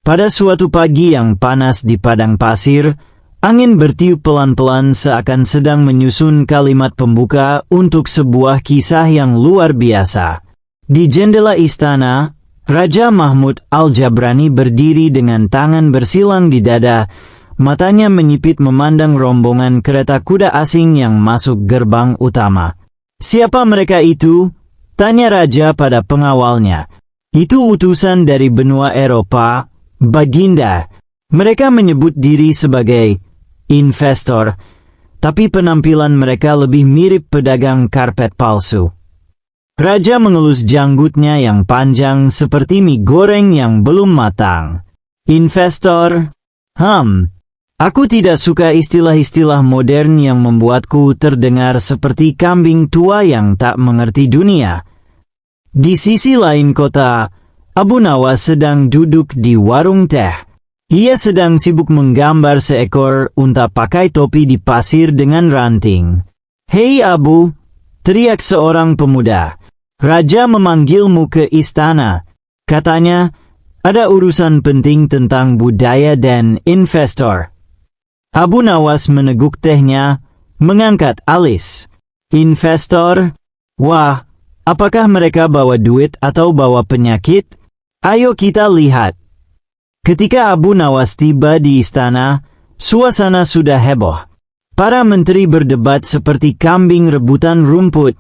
Pada suatu pagi yang panas di padang pasir, angin bertiup pelan-pelan seakan sedang menyusun kalimat pembuka untuk sebuah kisah yang luar biasa. Di jendela istana, Raja Mahmud Al-Jabrani berdiri dengan tangan bersilang di dada, matanya menyipit memandang rombongan kereta kuda asing yang masuk gerbang utama. "Siapa mereka itu?" tanya Raja pada pengawalnya. "Itu utusan dari benua Eropa, Baginda. Mereka menyebut diri sebagai investor, tapi penampilan mereka lebih mirip pedagang karpet palsu." Raja mengelus janggutnya yang panjang seperti mie goreng yang belum matang. "Investor? Aku tidak suka istilah-istilah modern yang membuatku terdengar seperti kambing tua yang tak mengerti dunia." Di sisi lain kota, Abu Nawas sedang duduk di warung teh. Ia sedang sibuk menggambar seekor unta pakai topi di pasir dengan ranting. "Hei Abu," teriak seorang pemuda. "Raja memanggilmu ke istana. Katanya, ada urusan penting tentang budaya dan investor." Abu Nawas meneguk tehnya, mengangkat alis. "Investor? Wah, apakah mereka bawa duit atau bawa penyakit? Ayo kita lihat." Ketika Abu Nawas tiba di istana, suasana sudah heboh. Para menteri berdebat seperti kambing rebutan rumput,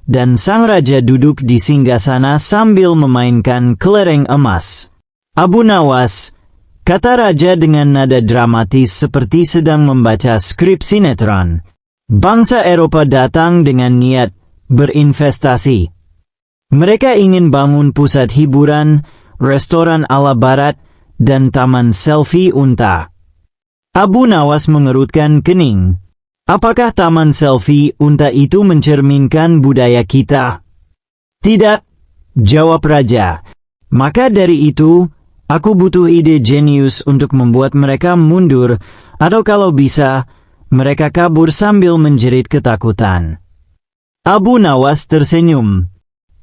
dan sang raja duduk di singgasana sambil memainkan kelereng emas. "Abu Nawas," kata raja dengan nada dramatis seperti sedang membaca skrip sinetron, "bangsa Eropa datang dengan niat berinvestasi. Mereka ingin bangun pusat hiburan, restoran ala barat, dan taman selfie unta." Abu Nawas mengerutkan kening. "Apakah taman selfie unta itu mencerminkan budaya kita?" "Tidak," jawab raja. "Maka dari itu, aku butuh ide jenius untuk membuat mereka mundur, atau kalau bisa, mereka kabur sambil menjerit ketakutan." Abu Nawas tersenyum.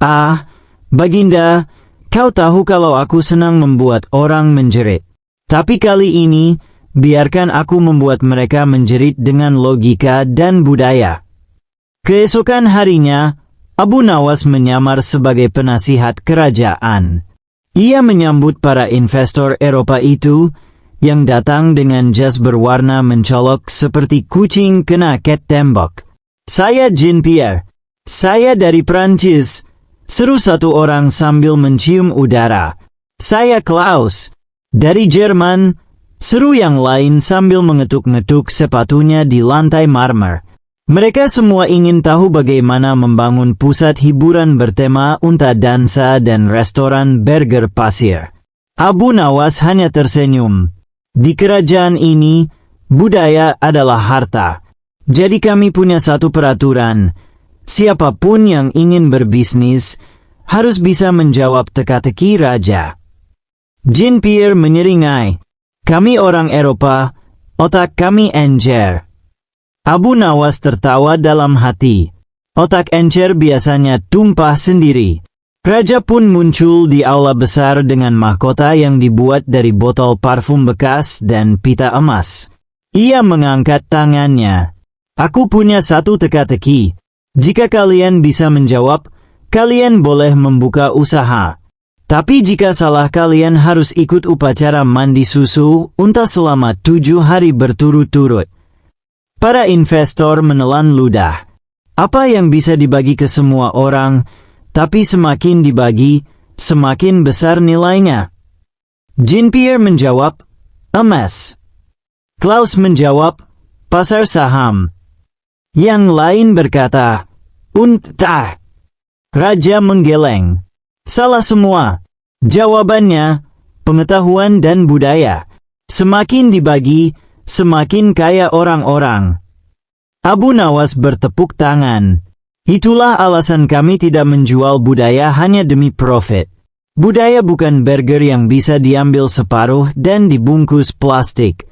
"Ah, Baginda, kau tahu kalau aku senang membuat orang menjerit. Tapi kali ini, biarkan aku membuat mereka menjerit dengan logika dan budaya." Keesokan harinya, Abu Nawas menyamar sebagai penasihat kerajaan. Ia menyambut para investor Eropa itu, yang datang dengan jas berwarna mencolok seperti kucing kena ket tembok. "Saya Jean-Pierre. Saya dari Prancis," seru satu orang sambil mencium udara. "Saya Klaus. Dari Jerman," seru yang lain sambil mengetuk-ngetuk sepatunya di lantai marmer. Mereka semua ingin tahu bagaimana membangun pusat hiburan bertema unta dansa dan restoran burger pasir. Abu Nawas hanya tersenyum. "Di kerajaan ini, budaya adalah harta. Jadi kami punya satu peraturan. Siapapun yang ingin berbisnis, harus bisa menjawab teka-teki raja." Jean-Pierre menyeringai. "Kami orang Eropa, otak kami encer." Abu Nawas tertawa dalam hati. Otak encer biasanya tumpah sendiri. Raja pun muncul di aula besar dengan mahkota yang dibuat dari botol parfum bekas dan pita emas. Ia mengangkat tangannya. "Aku punya satu teka-teki. Jika kalian bisa menjawab, kalian boleh membuka usaha. Tapi jika salah, kalian harus ikut upacara mandi susu unta selama 7 hari berturut-turut." Para investor menelan ludah. Apa yang bisa dibagi ke semua orang, tapi semakin dibagi, semakin besar nilainya? Jean-Pierre menjawab, "Emas." Klaus menjawab, "Pasar saham." Yang lain berkata, "Unta." Raja menggeleng. "Salah semua." Jawabannya, pengetahuan dan budaya. Semakin dibagi, semakin kaya orang-orang. Abu Nawas bertepuk tangan. "Itulah alasan kami tidak menjual budaya hanya demi profit. Budaya bukan burger yang bisa diambil separuh dan dibungkus plastik."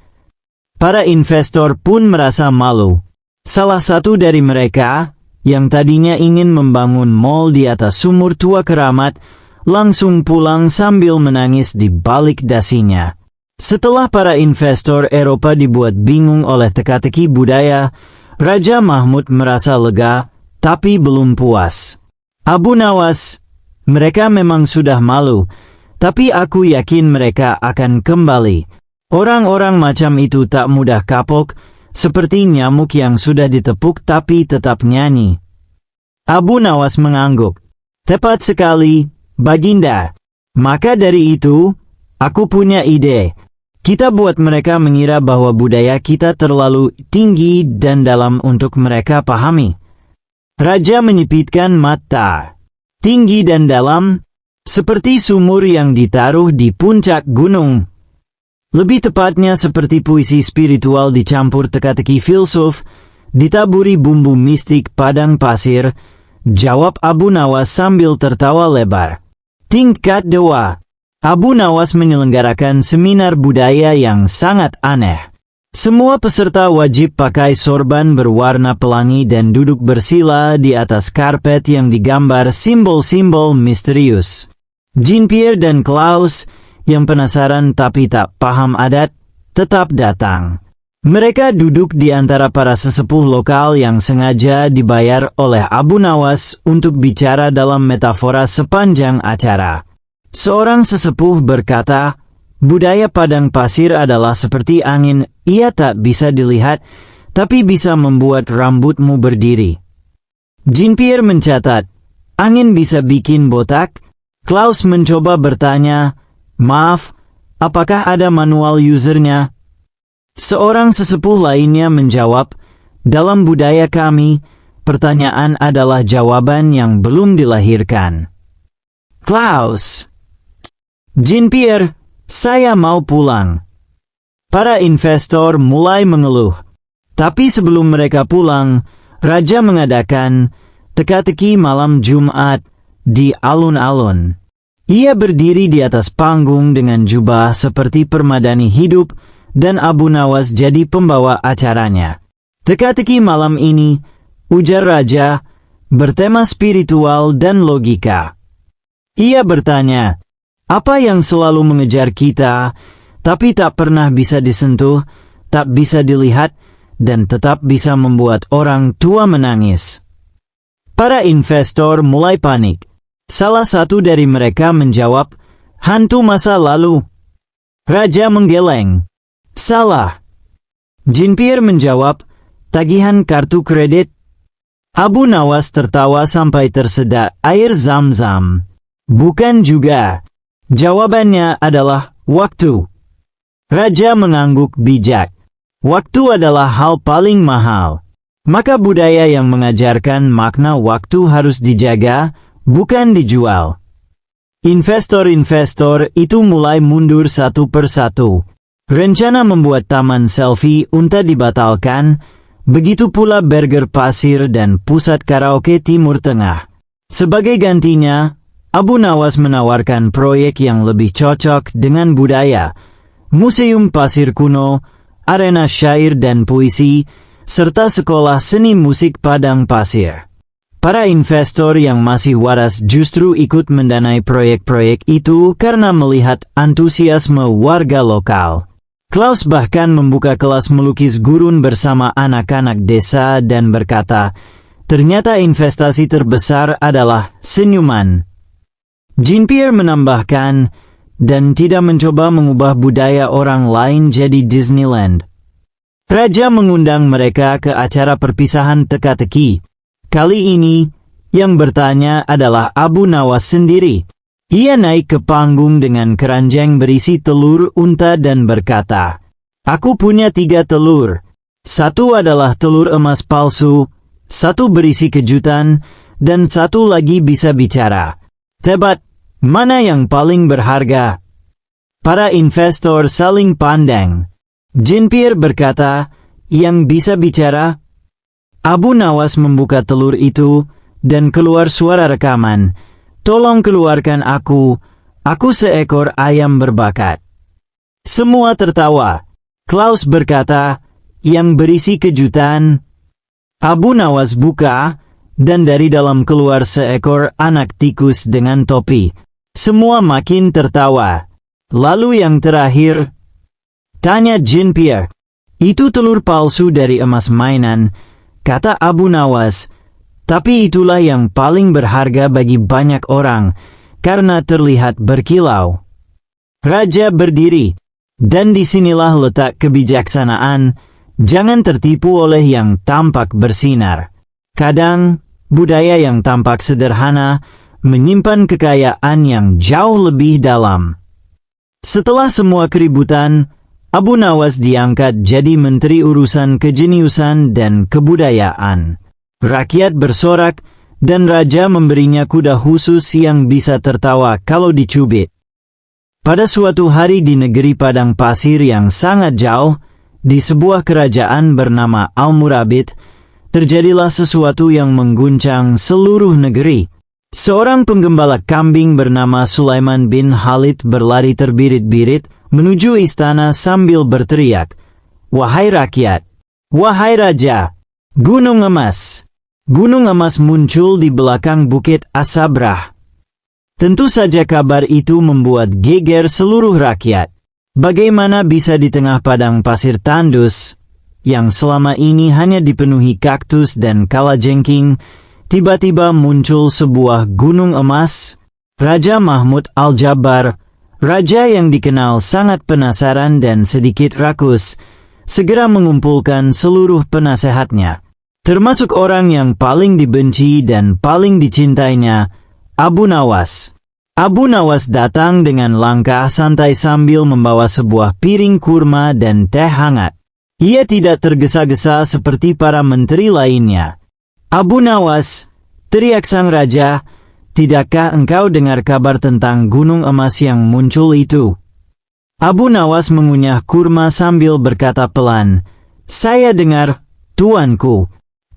Para investor pun merasa malu. Salah satu dari mereka, yang tadinya ingin membangun mall di atas sumur tua keramat, langsung pulang sambil menangis di balik dasinya. Setelah para investor Eropa dibuat bingung oleh teka-teki budaya, Raja Mahmud merasa lega, tapi belum puas. Abu Nawas, mereka memang sudah malu, tapi aku yakin mereka akan kembali. Orang-orang macam itu tak mudah kapok, seperti nyamuk yang sudah ditepuk tapi tetap nyanyi. Abu Nawas mengangguk. Tepat sekali, Baginda. Maka dari itu, aku punya ide. Kita buat mereka mengira bahwa budaya kita terlalu tinggi dan dalam untuk mereka pahami. Raja menyipitkan mata. Tinggi dan dalam, seperti sumur yang ditaruh di puncak gunung. Lebih tepatnya seperti puisi spiritual dicampur teka-teki filsuf, ditaburi bumbu mistik padang pasir, jawab Abu Nawas sambil tertawa lebar. Tingkat 2. Abu Nawas menyelenggarakan seminar budaya yang sangat aneh. Semua peserta wajib pakai sorban berwarna pelangi dan duduk bersila di atas karpet yang digambar simbol-simbol misterius. Jean-Pierre dan Klaus, yang penasaran tapi tak paham adat, tetap datang. Mereka duduk di antara para sesepuh lokal yang sengaja dibayar oleh Abu Nawas untuk bicara dalam metafora sepanjang acara. Seorang sesepuh berkata, budaya padang pasir adalah seperti angin, ia tak bisa dilihat, tapi bisa membuat rambutmu berdiri. Jean-Pierre mencatat, angin bisa bikin botak. Klaus mencoba bertanya, maaf, apakah ada manual usernya? Seorang sesepuh lainnya menjawab, dalam budaya kami, pertanyaan adalah jawaban yang belum dilahirkan. Klaus, Jean-Pierre, saya mau pulang. Para investor mulai mengeluh. Tapi sebelum mereka pulang, Raja mengadakan teka-teki malam Jumat di alun-alun. Ia berdiri di atas panggung dengan jubah seperti permadani hidup dan Abu Nawas jadi pembawa acaranya. Teka-teki malam ini, ujar Raja, bertema spiritual dan logika. Ia bertanya, apa yang selalu mengejar kita, tapi tak pernah bisa disentuh, tak bisa dilihat, dan tetap bisa membuat orang tua menangis? Para investor mulai panik. Salah satu dari mereka menjawab, hantu masa lalu. Raja menggeleng. Salah. Jean-Pierre menjawab, tagihan kartu kredit. Abu Nawas tertawa sampai tersedak air zam-zam. Bukan juga. Jawabannya adalah waktu. Raja mengangguk bijak. Waktu adalah hal paling mahal. Maka budaya yang mengajarkan makna waktu harus dijaga, bukan dijual. Investor-investor itu mulai mundur satu persatu. Rencana membuat taman selfie unta dibatalkan, begitu pula burger pasir dan pusat karaoke Timur Tengah. Sebagai gantinya, Abu Nawas menawarkan proyek yang lebih cocok dengan budaya, museum pasir kuno, arena syair dan puisi, serta sekolah seni musik padang pasir. Para investor yang masih waras justru ikut mendanai proyek-proyek itu karena melihat antusiasme warga lokal. Klaus bahkan membuka kelas melukis gurun bersama anak-anak desa dan berkata, ternyata investasi terbesar adalah senyuman. Jean-Pierre menambahkan, dan tidak mencoba mengubah budaya orang lain jadi Disneyland. Raja mengundang mereka ke acara perpisahan teka-teki. Kali ini, yang bertanya adalah Abu Nawas sendiri. Ia naik ke panggung dengan keranjang berisi telur unta dan berkata, aku punya 3 telur. 1 adalah telur emas palsu, 1 berisi kejutan, dan 1 lagi bisa bicara. Tebak, mana yang paling berharga? Para investor saling pandang. Jean-Pierre berkata, yang bisa bicara? Abu Nawas membuka telur itu, dan keluar suara rekaman. Tolong keluarkan aku seekor ayam berbakat. Semua tertawa. Klaus berkata, yang berisi kejutan. Abu Nawas buka, dan dari dalam keluar seekor anak tikus dengan topi. Semua makin tertawa. Lalu yang terakhir, Tanya Jin Pierre. Itu telur palsu dari emas mainan, kata Abu Nawas. Tapi itulah yang paling berharga bagi banyak orang, karena terlihat berkilau. Raja berdiri. Dan disinilah letak kebijaksanaan, jangan tertipu oleh yang tampak bersinar. Kadang, budaya yang tampak sederhana menyimpan kekayaan yang jauh lebih dalam. Setelah semua keributan, Abu Nawas diangkat jadi Menteri Urusan Kejeniusan dan Kebudayaan. Rakyat bersorak, dan raja memberinya kuda khusus yang bisa tertawa kalau dicubit. Pada suatu hari di negeri padang pasir yang sangat jauh, di sebuah kerajaan bernama Al-Murabit, terjadilah sesuatu yang mengguncang seluruh negeri. Seorang penggembala kambing bernama Sulaiman bin Khalid berlari terbirit-birit menuju istana sambil berteriak, "Wahai rakyat! Wahai raja! Gunung emas! Gunung emas muncul di belakang Bukit Asabrah." Tentu saja kabar itu membuat geger seluruh rakyat. Bagaimana bisa di tengah padang pasir tandus, yang selama ini hanya dipenuhi kaktus dan kalajengking, tiba-tiba muncul sebuah gunung emas? Raja Mahmud Al-Jabbar, raja yang dikenal sangat penasaran dan sedikit rakus, segera mengumpulkan seluruh penasehatnya, termasuk orang yang paling dibenci dan paling dicintainya, Abu Nawas. Abu Nawas datang dengan langkah santai sambil membawa sebuah piring kurma dan teh hangat. Ia tidak tergesa-gesa seperti para menteri lainnya. "Abu Nawas," teriak sang raja, "tidakkah engkau dengar kabar tentang gunung emas yang muncul itu?" Abu Nawas mengunyah kurma sambil berkata pelan, "Saya dengar, tuanku.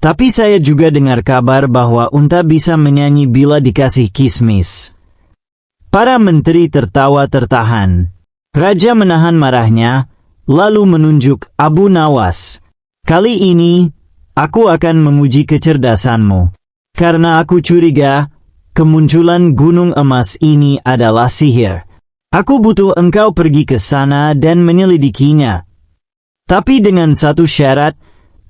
Tapi saya juga dengar kabar bahwa unta bisa menyanyi bila dikasih kismis." Para menteri tertawa tertahan. Raja menahan marahnya, lalu menunjuk Abu Nawas. "Kali ini, aku akan menguji kecerdasanmu. Karena aku curiga, kemunculan gunung emas ini adalah sihir. Aku butuh engkau pergi ke sana dan menyelidikinya. Tapi dengan satu syarat,"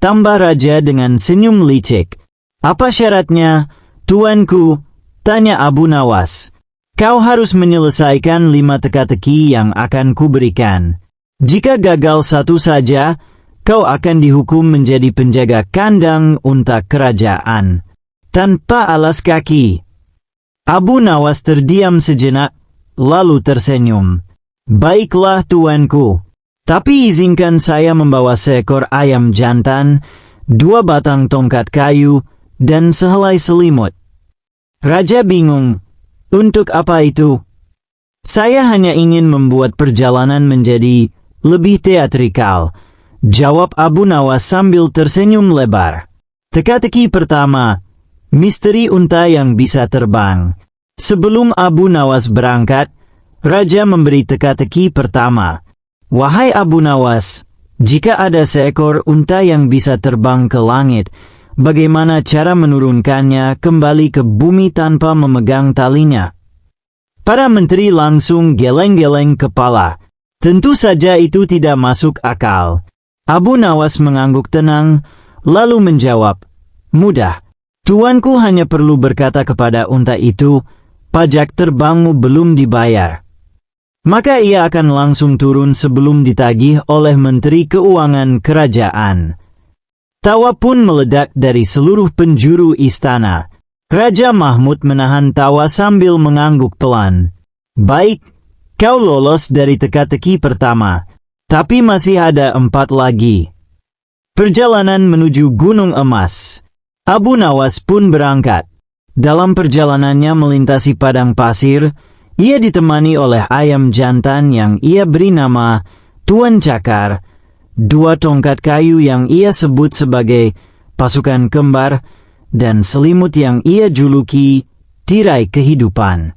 tambah raja dengan senyum licik. "Apa syaratnya, tuanku?" tanya Abu Nawas. "Kau harus menyelesaikan 5 teka-teki yang akan kuberikan. Jika gagal satu saja, kau akan dihukum menjadi penjaga kandang unta kerajaan, tanpa alas kaki." Abu Nawas terdiam sejenak, lalu tersenyum. "Baiklah tuanku. Tapi izinkan saya membawa seekor ayam jantan, 2 batang tongkat kayu, dan sehelai selimut." Raja bingung. "Untuk apa itu?" "Saya hanya ingin membuat perjalanan menjadi lebih teatrikal," jawab Abu Nawas sambil tersenyum lebar. Teka-teki pertama, misteri unta yang bisa terbang. Sebelum Abu Nawas berangkat, raja memberi teka-teki pertama. "Wahai Abu Nawas, jika ada seekor unta yang bisa terbang ke langit, bagaimana cara menurunkannya kembali ke bumi tanpa memegang talinya?" Para menteri langsung geleng-geleng kepala. Tentu saja itu tidak masuk akal. Abu Nawas mengangguk tenang, lalu menjawab, "Mudah. Tuanku hanya perlu berkata kepada unta itu, 'Pajak terbangmu belum dibayar.' Maka ia akan langsung turun sebelum ditagih oleh Menteri Keuangan Kerajaan." Tawa pun meledak dari seluruh penjuru istana. Raja Mahmud menahan tawa sambil mengangguk pelan. "Baik, kau lolos dari teka-teki pertama, tapi masih ada 4 lagi." Perjalanan menuju Gunung Emas. Abu Nawas pun berangkat. Dalam perjalanannya melintasi padang pasir, ia ditemani oleh ayam jantan yang ia beri nama Tuan Cakar, 2 tongkat kayu yang ia sebut sebagai pasukan kembar, dan selimut yang ia juluki tirai kehidupan.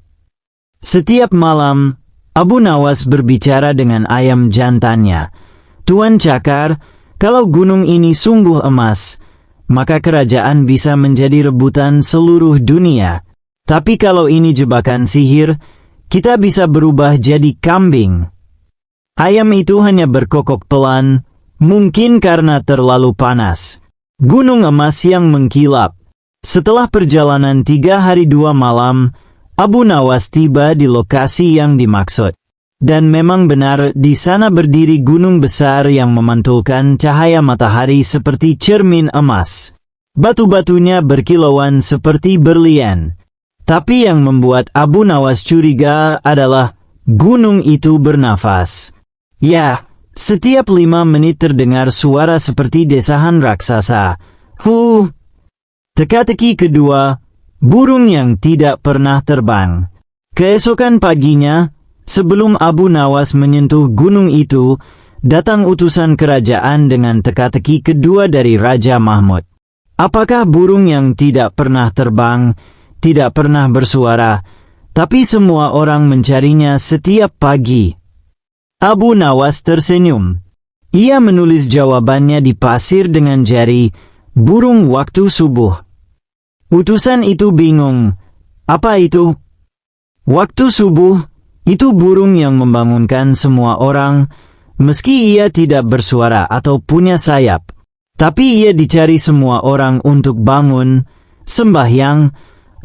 Setiap malam, Abu Nawas berbicara dengan ayam jantannya. "Tuan Cakar, kalau gunung ini sungguh emas, maka kerajaan bisa menjadi rebutan seluruh dunia. Tapi kalau ini jebakan sihir, kita bisa berubah jadi kambing." Ayam itu hanya berkokok pelan, mungkin karena terlalu panas. Gunung emas yang mengkilap. Setelah perjalanan 3 hari 2 malam, Abu Nawas tiba di lokasi yang dimaksud. Dan memang benar, di sana berdiri gunung besar yang memantulkan cahaya matahari seperti cermin emas. Batu-batunya berkilauan seperti berlian. Tapi yang membuat Abu Nawas curiga adalah gunung itu bernafas. Ya, setiap 5 menit terdengar suara seperti desahan raksasa. Teka-teki kedua, burung yang tidak pernah terbang. Keesokan paginya, sebelum Abu Nawas menyentuh gunung itu, datang utusan kerajaan dengan teka-teki kedua dari Raja Mahmud. Apakah burung yang tidak pernah terbang, tidak pernah bersuara, tapi semua orang mencarinya setiap pagi? Abu Nawas tersenyum. Ia menulis jawabannya di pasir dengan jari, burung waktu subuh. Utusan itu bingung. Apa itu? Waktu subuh, itu burung yang membangunkan semua orang, meski ia tidak bersuara atau punya sayap. Tapi ia dicari semua orang untuk bangun, sembahyang,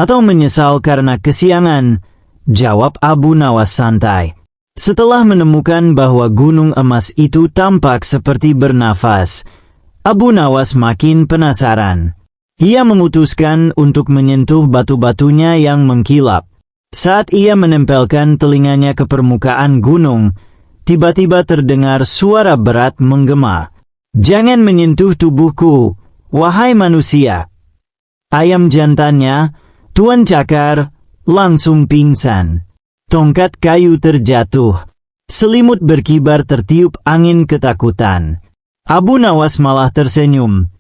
atau menyesal karena kesiangan, jawab Abu Nawas santai. Setelah menemukan bahwa gunung emas itu tampak seperti bernafas, Abu Nawas makin penasaran. Ia memutuskan untuk menyentuh batu-batunya yang mengkilap. Saat ia menempelkan telinganya ke permukaan gunung, tiba-tiba terdengar suara berat menggema. "Jangan menyentuh tubuhku, wahai manusia." Ayam jantannya, Tuan Cakar, langsung pingsan. Tongkat kayu terjatuh. Selimut berkibar tertiup angin ketakutan. Abu Nawas malah tersenyum.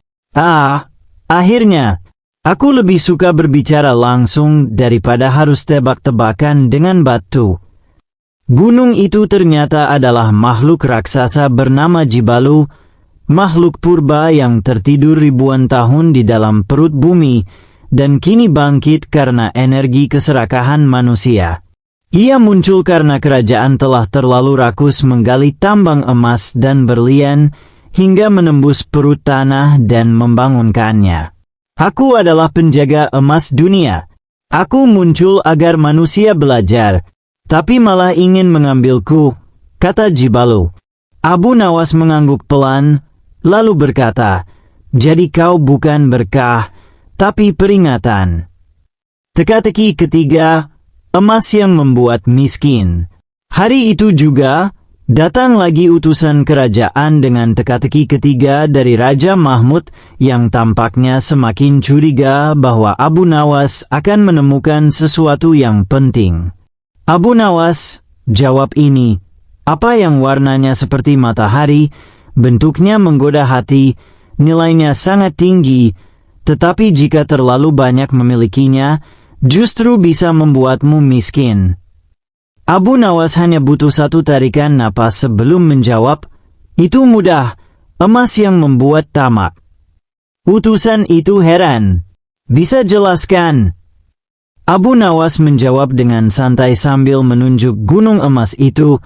Akhirnya, aku lebih suka berbicara langsung daripada harus tebak-tebakan dengan batu. Gunung itu ternyata adalah makhluk raksasa bernama Jibalu, makhluk purba yang tertidur ribuan tahun di dalam perut bumi, dan kini bangkit karena energi keserakahan manusia. Ia muncul karena kerajaan telah terlalu rakus menggali tambang emas dan berlian hingga menembus perut tanah dan membangunkannya. Aku adalah penjaga emas dunia. Aku muncul agar manusia belajar, tapi malah ingin mengambilku, kata Jibalu. Abu Nawas mengangguk pelan, lalu berkata, "Jadi kau bukan berkah, tapi peringatan." Teka-teki ketiga, emas yang membuat miskin. Hari itu juga, datang lagi utusan kerajaan dengan teka-teki ketiga dari Raja Mahmud yang tampaknya semakin curiga bahwa Abu Nawas akan menemukan sesuatu yang penting. "Abu Nawas," jawab ini, "apa yang warnanya seperti matahari, bentuknya menggoda hati, nilainya sangat tinggi, tetapi jika terlalu banyak memilikinya, justru bisa membuatmu miskin?" Abu Nawas hanya butuh satu tarikan napas sebelum menjawab, "Itu mudah, emas yang membuat tamak." Utusan itu heran. "Bisa jelaskan?" Abu Nawas menjawab dengan santai sambil menunjuk gunung emas itu.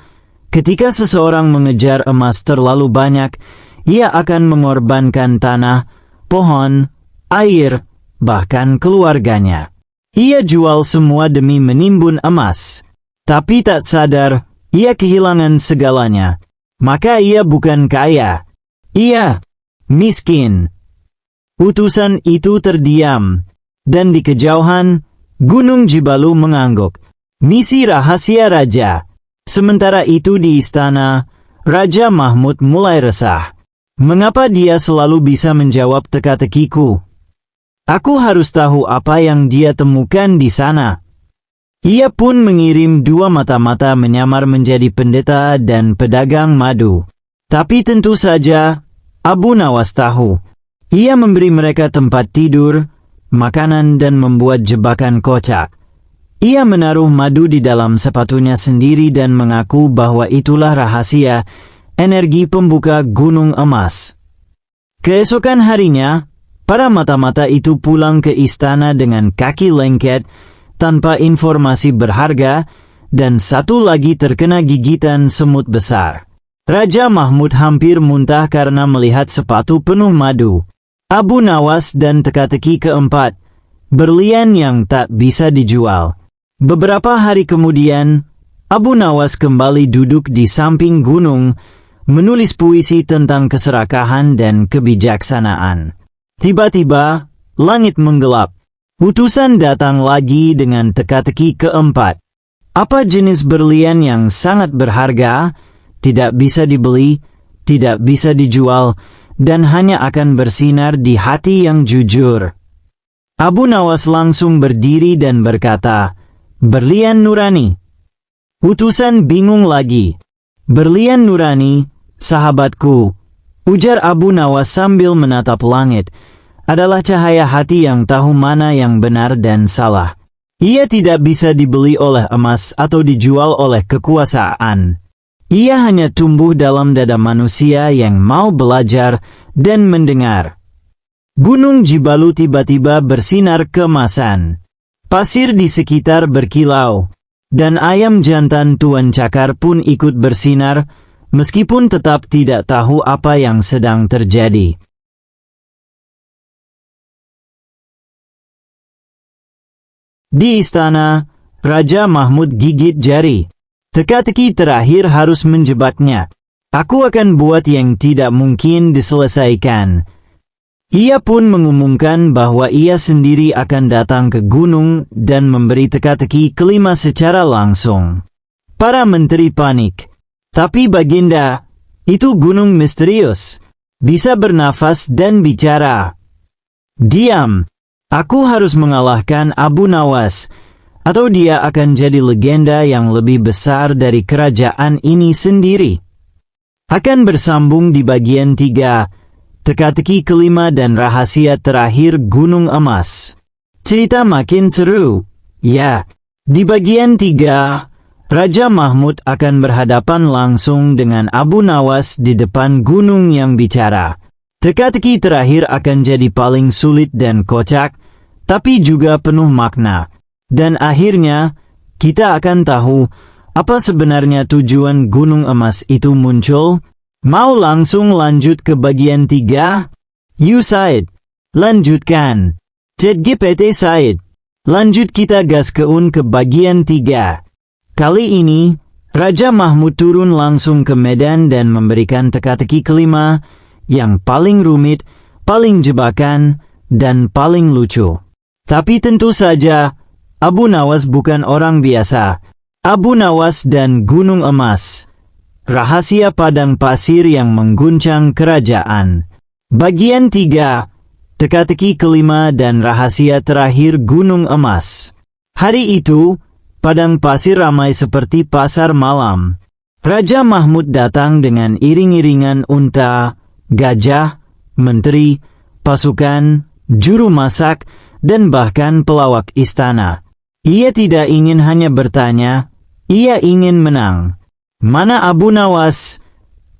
Ketika seseorang mengejar emas terlalu banyak, ia akan mengorbankan tanah, pohon, air, bahkan keluarganya. Ia jual semua demi menimbun emas. Tapi tak sadar, ia kehilangan segalanya. Maka ia bukan kaya. Ia miskin. Utusan itu terdiam. Dan di kejauhan, Gunung Jibalu mengangguk. Misi rahasia raja. Sementara itu di istana, Raja Mahmud mulai resah. Mengapa dia selalu bisa menjawab teka-tekiku? Aku harus tahu apa yang dia temukan di sana. Ia pun mengirim 2 mata-mata menyamar menjadi pendeta dan pedagang madu. Tapi tentu saja, Abu Nawas tahu. Ia memberi mereka tempat tidur, makanan dan membuat jebakan kocak. Ia menaruh madu di dalam sepatunya sendiri dan mengaku bahwa itulah rahasia energi pembuka gunung emas. Keesokan harinya, para mata-mata itu pulang ke istana dengan kaki lengket, tanpa informasi berharga, dan satu lagi terkena gigitan semut besar. Raja Mahmud hampir muntah karena melihat sepatu penuh madu. Abu Nawas dan teka-teki keempat, berlian yang tak bisa dijual. Beberapa hari kemudian, Abu Nawas kembali duduk di samping gunung, menulis puisi tentang keserakahan dan kebijaksanaan. Tiba-tiba, langit menggelap. Utusan datang lagi dengan teka-teki keempat. Apa jenis berlian yang sangat berharga, tidak bisa dibeli, tidak bisa dijual, dan hanya akan bersinar di hati yang jujur? Abu Nawas langsung berdiri dan berkata, "Berlian nurani." Utusan bingung lagi. "Berlian nurani, sahabatku," ujar Abu Nawas sambil menatap langit, "adalah cahaya hati yang tahu mana yang benar dan salah. Ia tidak bisa dibeli oleh emas atau dijual oleh kekuasaan. Ia hanya tumbuh dalam dada manusia yang mau belajar dan mendengar." Gunung Jibalu tiba-tiba bersinar keemasan. Pasir di sekitar berkilau, dan ayam jantan Tuan Cakar pun ikut bersinar, meskipun tetap tidak tahu apa yang sedang terjadi. Di istana, Raja Mahmud gigit jari. Teka-teki terakhir harus menjebaknya. "Aku akan buat yang tidak mungkin diselesaikan." Ia pun mengumumkan bahwa ia sendiri akan datang ke gunung dan memberi teka-teki kelima secara langsung. Para menteri panik. "Tapi Baginda, itu gunung misterius. Bisa bernafas dan bicara." "Diam. Aku harus mengalahkan Abu Nawas, atau dia akan jadi legenda yang lebih besar dari kerajaan ini sendiri." Akan bersambung di bagian 3, teka-teki kelima dan rahasia terakhir Gunung Emas. Cerita makin seru. Ya, di bagian 3, Raja Mahmud akan berhadapan langsung dengan Abu Nawas di depan gunung yang bicara. Teka-teki terakhir akan jadi paling sulit dan kocak, tapi juga penuh makna. Dan akhirnya, kita akan tahu apa sebenarnya tujuan Gunung Emas itu muncul. Mau langsung lanjut ke bagian 3? You Said, lanjutkan. ChatGPT Said, lanjut kita gaskun ke bagian 3. Kali ini, Raja Mahmud turun langsung ke medan dan memberikan teka-teki kelima yang paling rumit, paling jebakan, dan paling lucu. Tapi tentu saja, Abu Nawas bukan orang biasa. Abu Nawas dan Gunung Emas. Rahasia padang pasir yang mengguncang kerajaan. Bagian 3, teka-teki kelima dan rahasia terakhir Gunung Emas. Hari itu, padang pasir ramai seperti pasar malam. Raja Mahmud datang dengan iring-iringan unta, gajah, menteri, pasukan, juru masak, dan bahkan pelawak istana. Ia tidak ingin hanya bertanya, ia ingin menang. "Mana Abu Nawas?"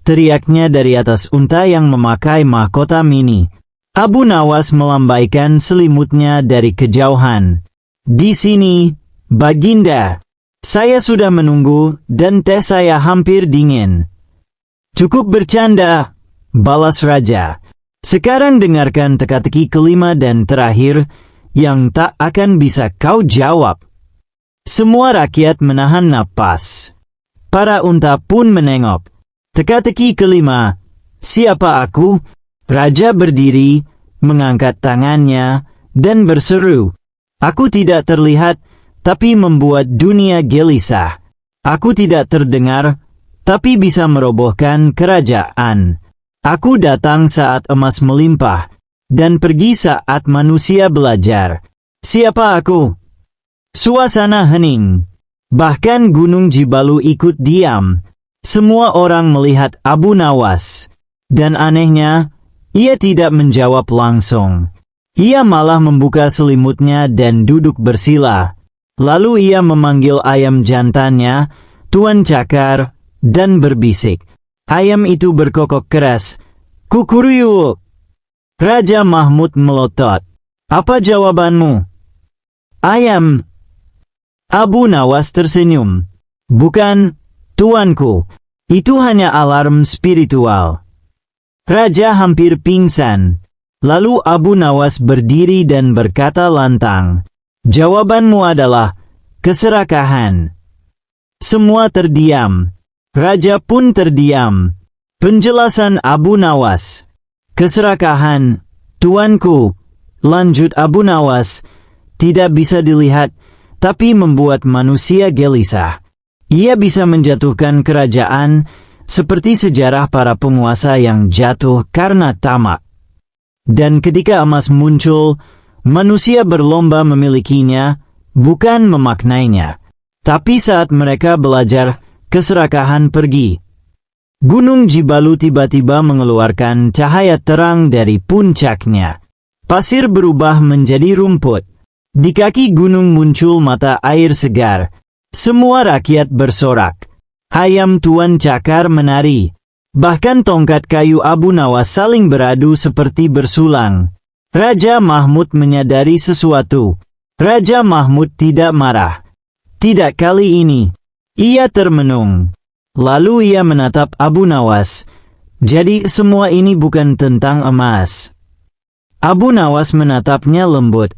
teriaknya dari atas unta yang memakai mahkota mini. Abu Nawas melambaikan selimutnya dari kejauhan. "Di sini, Baginda. Saya sudah menunggu dan teh saya hampir dingin." "Cukup bercanda," balas raja. "Sekarang dengarkan teka-teki kelima dan terakhir yang tak akan bisa kau jawab." Semua rakyat menahan napas. Para unta pun menengok. Teka-teki kelima. "Siapa aku?" Raja berdiri, mengangkat tangannya, dan berseru. "Aku tidak terlihat, tapi membuat dunia gelisah. Aku tidak terdengar, tapi bisa merobohkan kerajaan. Aku datang saat emas melimpah, dan pergi saat manusia belajar. Siapa aku?" Suasana hening. Bahkan Gunung Jibalu ikut diam. Semua orang melihat Abu Nawas. Dan anehnya, ia tidak menjawab langsung. Ia malah membuka selimutnya dan duduk bersila. Lalu ia memanggil ayam jantannya, Tuan Cakar, dan berbisik. Ayam itu berkokok keras. "Kukuruyuk." Raja Mahmud melotot. "Apa jawabanmu?" "Ayam." Abu Nawas tersenyum. "Bukan, tuanku. Itu hanya alarm spiritual. Raja hampir pingsan. Lalu Abu Nawas berdiri dan berkata lantang, "Jawabanmu adalah keserakahan." Semua terdiam. Raja pun terdiam. Penjelasan Abu Nawas. "Keserakahan, tuanku," lanjut Abu Nawas, "tidak bisa dilihat, tapi membuat manusia gelisah. Ia bisa menjatuhkan kerajaan, seperti sejarah para penguasa yang jatuh karena tamak. Dan ketika emas muncul, manusia berlomba memilikinya, bukan memaknainya. Tapi saat mereka belajar, keserakahan pergi. Gunung Jibalu tiba-tiba mengeluarkan cahaya terang dari puncaknya. Pasir berubah menjadi rumput. Di kaki gunung muncul mata air segar. Semua rakyat bersorak. Hayam Tuan Cakar menari. Bahkan tongkat kayu Abu Nawas saling beradu seperti bersulang. Raja Mahmud menyadari sesuatu. Raja Mahmud tidak marah. Tidak kali ini. Ia termenung. Lalu ia menatap Abu Nawas. "Jadi semua ini bukan tentang emas?" Abu Nawas menatapnya lembut.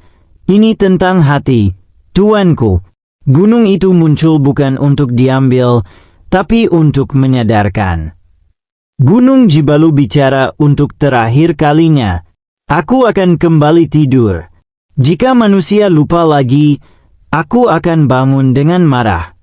"Ini tentang hati, tuanku. Gunung itu muncul bukan untuk diambil, tapi untuk menyadarkan." Gunung Jibalu bicara untuk terakhir kalinya. "Aku akan kembali tidur. Jika manusia lupa lagi, aku akan bangun dengan marah."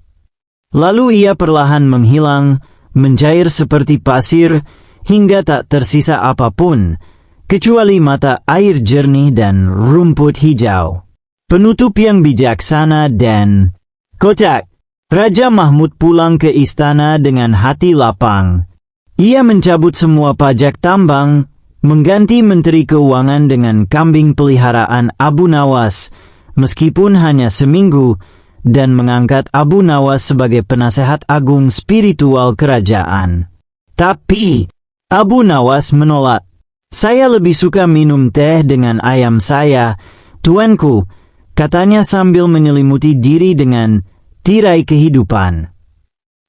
Lalu ia perlahan menghilang, mencair seperti pasir, hingga tak tersisa apapun, kecuali mata air jernih dan rumput hijau. Penutup yang bijaksana dan kocak. Raja Mahmud pulang ke istana dengan hati lapang. Ia mencabut semua pajak tambang, mengganti Menteri Keuangan dengan kambing peliharaan Abu Nawas, meskipun hanya seminggu, dan mengangkat Abu Nawas sebagai penasehat agung spiritual kerajaan. Tapi Abu Nawas menolak. "Saya lebih suka minum teh dengan ayam saya, tuanku," katanya sambil menyelimuti diri dengan tirai kehidupan.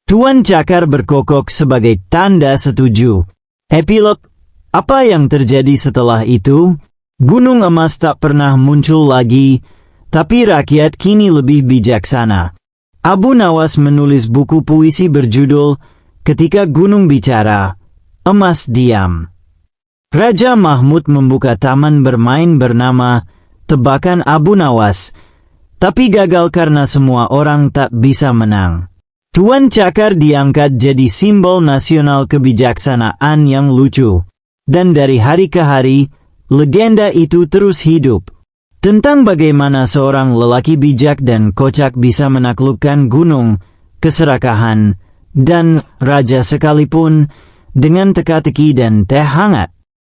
Tuan Cakar berkokok sebagai tanda setuju. Epilog. Apa yang terjadi setelah itu? Gunung emas tak pernah muncul lagi, tapi rakyat kini lebih bijaksana. Abu Nawas menulis buku puisi berjudul "Ketika Gunung Bicara, Emas Diam." Raja Mahmud membuka taman bermain bernama Tebakan Abu Nawas, tapi gagal karena semua orang tak bisa menang. Tuan Cakar diangkat jadi simbol nasional kebijaksanaan yang lucu. Dan dari hari ke hari, legenda itu terus hidup. Tentang bagaimana seorang lelaki bijak dan kocak bisa menaklukkan gunung, keserakahan, dan raja sekalipun dengan teka-teki dan teh hangat.